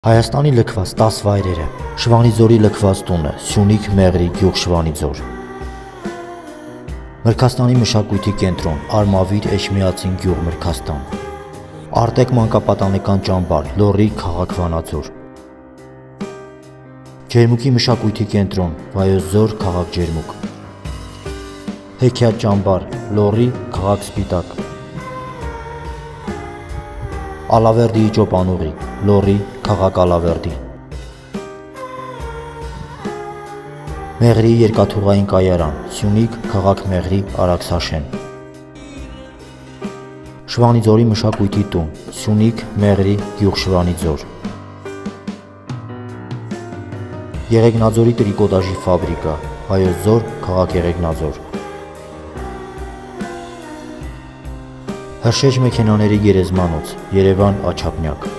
Հայաստանի լքված 10 վայրերը, Շվանիձորի լքված տունը, Սյունիք, Մեղրի գյուղ Շվանիձոր, Մրգաստանի մշակույթի կենտրոն, Արմավիր Էջմիածին գյուղ Մրգաստան, Արտեկ մանկապատանեկան ճամբար, Լոռի քաղաք Վանաձոր, Ջերմուկի մշակույթի կենտրոն, Վայոց Ձոր քաղաք Ջերմուկ, Հեքիաթ ճամբար, Լոռի քաղաք Սպիտակ, Ալավերդիի ճոպանուղի, Լոռի քաղաք Ալավերդի, Մեղրիի երկաթուղային կայարան, Սյունիք քաղաք Մեղրի Արաքսաշեն, Շվանիձորի մշակույթի տուն, Սյունիք Մեղրի գյուղ Շվանիձոր, Եղեգնաձորի տրիկոտաժի ֆաբրիկա, Վայոց Ձոր քաղաք Եղեգնաձոր, Հրշեջ մեքենաների գերեզմանոց, Երևան Աչափնյակ։